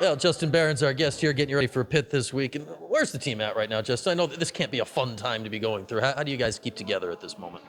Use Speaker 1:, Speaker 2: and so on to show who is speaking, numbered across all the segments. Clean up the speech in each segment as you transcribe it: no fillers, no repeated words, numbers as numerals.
Speaker 1: Well, Justin Barron's our guest here, getting you ready for Pitt this week. And where's the team at right now, Justin? I know that this can't be a fun time to be going through. How do you guys keep together at this moment?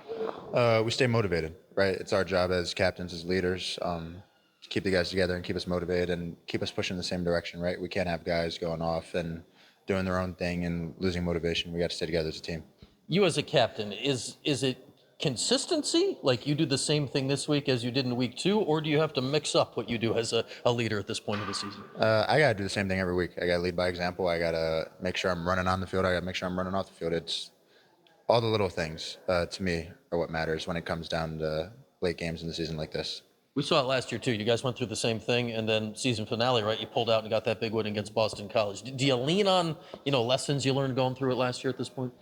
Speaker 2: We stay motivated, right? It's our job as captains, as leaders, to keep the guys together and keep us motivated and keep us pushing in the same direction, right? We can't have guys going off and doing their own thing and losing motivation. We got to stay together as a team.
Speaker 1: You as a captain, is it consistency? Like you do the same thing this week as you did in week 2, or do you have to mix up what you do as a leader at this point of the season?
Speaker 2: I got to do the same thing every week. I got to lead by example. I got to make sure I'm running on the field. I got to make sure I'm running off the field. It's all the little things, to me, are what matters when it comes down to late games in the season like this.
Speaker 1: We saw it last year too. You guys went through the same thing, and then season finale, right? You pulled out and got that big win against Boston College. Do you lean on lessons you learned going through it last year at this point?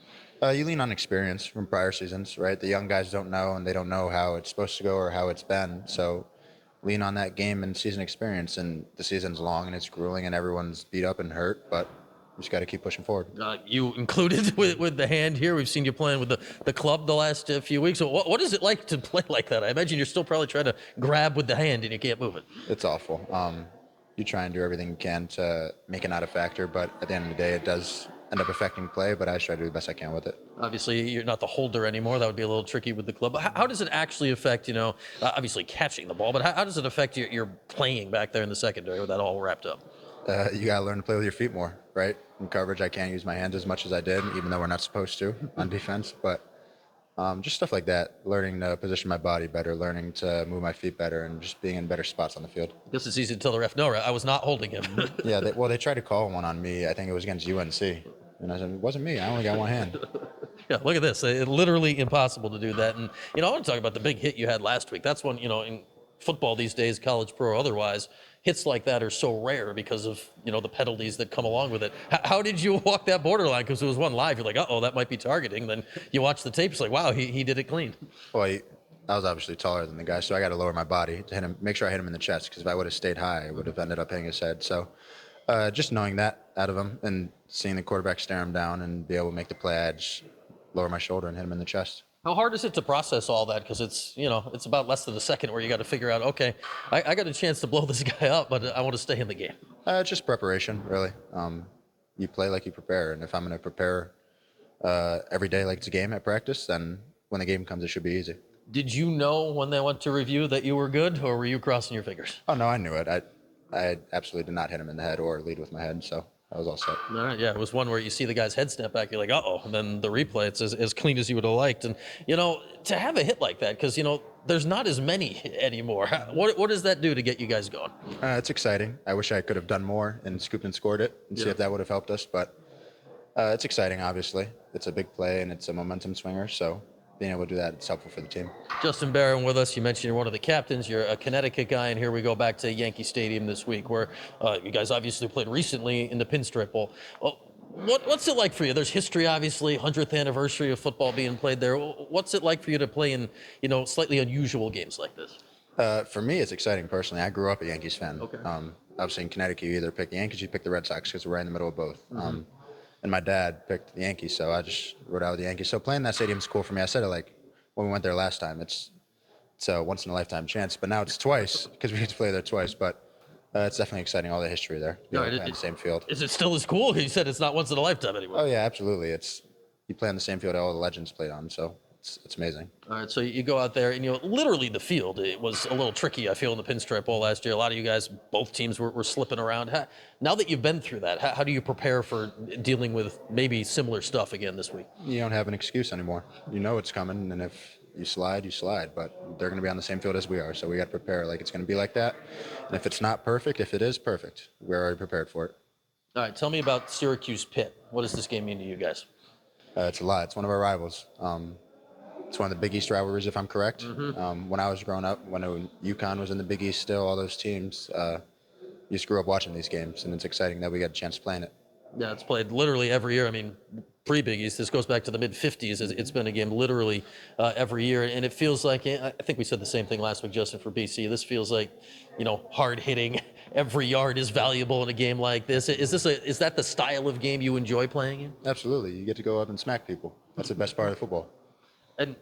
Speaker 2: You lean on experience from prior seasons, right? The young guys don't know, and they don't know how it's supposed to go or how it's been. So lean on that game and season experience. And the season's long and it's grueling, and everyone's beat up and hurt, but we just got to keep pushing forward.
Speaker 1: You included with the hand here. We've seen you playing with the club the last few weeks. So what is it like to play like that? I imagine you're still probably trying to grab with the hand and you can't move it.
Speaker 2: It's awful. You try and do everything you can to make it not a factor, but at the end of the day, it does end up affecting play, but I try to do the best I can with it.
Speaker 1: Obviously, you're not the holder anymore. That would be a little tricky with the club. But how does it actually affect, obviously catching the ball, but how does it affect your playing back there in the secondary with that all wrapped up?
Speaker 2: You got to learn to play with your feet more, right? In coverage, I can't use my hands as much as I did, even though we're not supposed to on defense. But just stuff like that, learning to position my body better, learning to move my feet better, and just being in better spots on the field.
Speaker 1: I guess it's easy to tell the ref, no, I was not holding him.
Speaker 2: Yeah, they tried to call one on me. I think it was against UNC. And I said, it wasn't me. I only got one hand.
Speaker 1: Yeah, look at this. It's literally impossible to do that. And, I want to talk about the big hit you had last week. That's one, in football these days, college, pro, or otherwise, hits like that are so rare because of, the penalties that come along with it. How did you walk that borderline? Because it was one live. You're like, uh-oh, that might be targeting. Then you watch the tape. It's like, wow, he did it clean.
Speaker 2: Well, I was obviously taller than the guy, so I got to lower my body to hit him, make sure I hit him in the chest, because if I would have stayed high, I would have ended up hitting his head. So just knowing that out of him and seeing the quarterback stare him down and be able to make the play, I just lower my shoulder and hit him in the chest.
Speaker 1: How hard is it to process all that? Because it's about less than a second where you got to figure out, okay, I got a chance to blow this guy up, but I want to stay in the game.
Speaker 2: Just preparation, really. You play like you prepare, and if I'm going to prepare every day like it's a game at practice, then when the game comes, it should be easy.
Speaker 1: Did you know when they went to review that you were good, or were you crossing your fingers?
Speaker 2: Oh, no, I knew it. I absolutely did not hit him in the head or lead with my head, so I was all set.
Speaker 1: All right, yeah, it was one where you see the guy's head snap back, you're like, uh-oh, and then the replay, it's as clean as you would have liked. And, to have a hit like that, because, there's not as many anymore. What does that do to get you guys going?
Speaker 2: It's exciting. I wish I could have done more and scooped and scored it and see if that would have helped us, but it's exciting, obviously. It's a big play, and it's a momentum swinger, so being able to do that, it's helpful for the team.
Speaker 1: Justin Barron with us. You mentioned you're one of the captains. You're a Connecticut guy, and here we go back to Yankee Stadium this week, where you guys obviously played recently in the Pinstripe Bowl. What's it like for you? There's history, obviously, 100th anniversary of football being played there. What's it like for you to play in, slightly unusual games like this?
Speaker 2: For me, it's exciting personally. I grew up a Yankees fan.
Speaker 1: Okay.
Speaker 2: Obviously, in Connecticut, you either pick the Yankees or you pick the Red Sox because we're right in the middle of both. Mm-hmm. And my dad picked the Yankees, so I just rode out with the Yankees. So playing that stadium is cool for me. I said it like when we went there last time. It's a once-in-a-lifetime chance, but now it's twice because we get to play there twice. But it's definitely exciting, all the history there.
Speaker 1: No,
Speaker 2: on the same field.
Speaker 1: Is it still as cool? You said it's not once in a lifetime anymore.
Speaker 2: Oh, yeah, absolutely. You play on the same field all the legends played on, so it's amazing.
Speaker 1: All right, so you go out there, and literally the field, it was a little tricky, I feel, in the Pinstripe Bowl last year. A lot of you guys, both teams were slipping around. Now that you've been through that, how do you prepare for dealing with maybe similar stuff again this week?
Speaker 2: You don't have an excuse anymore. You know it's coming, and if you slide, you slide. But they're going to be on the same field as we are, so we got to prepare like it's going to be like that. And if it's not perfect, if it is perfect, we're already prepared for it.
Speaker 1: All right, tell me about Syracuse Pitt. What does this game mean to you guys?
Speaker 2: It's a lot. It's one of our rivals. It's one of the Big East rivalries, if I'm correct. Mm-hmm. When I was growing up, when UConn was in the Big East still, all those teams, you just grew up watching these games, and it's exciting that we got a chance playing it.
Speaker 1: Yeah, it's played literally every year. I mean, pre-Big East, this goes back to the mid-'50s. It's been a game literally every year, and it feels like, I think we said the same thing last week, Justin, for BC. This feels like, hard-hitting. Every yard is valuable in a game like this. Is that the style of game you enjoy playing in?
Speaker 2: Absolutely. You get to go up and smack people. That's the best part of football.
Speaker 1: And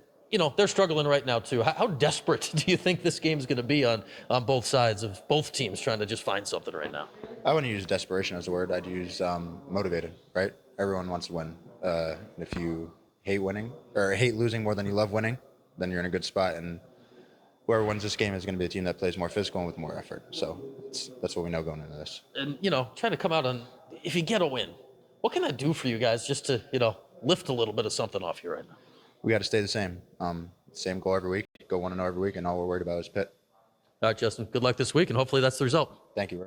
Speaker 1: they're struggling right now too. How desperate do you think this game's going to be on both sides of both teams trying to just find something right now?
Speaker 2: I wouldn't use desperation as a word. I'd use motivated. Right? Everyone wants to win. And if you hate winning or hate losing more than you love winning, then you're in a good spot. And whoever wins this game is going to be a team that plays more physical and with more effort. So that's what we know going into this.
Speaker 1: And trying to come out on, if you get a win, what can that do for you guys just to lift a little bit of something off you right now?
Speaker 2: We got to stay the same. Same goal every week. Go 1-0 every week, and all we're worried about is Pitt.
Speaker 1: All right, Justin. Good luck this week, and hopefully that's the result.
Speaker 2: Thank you.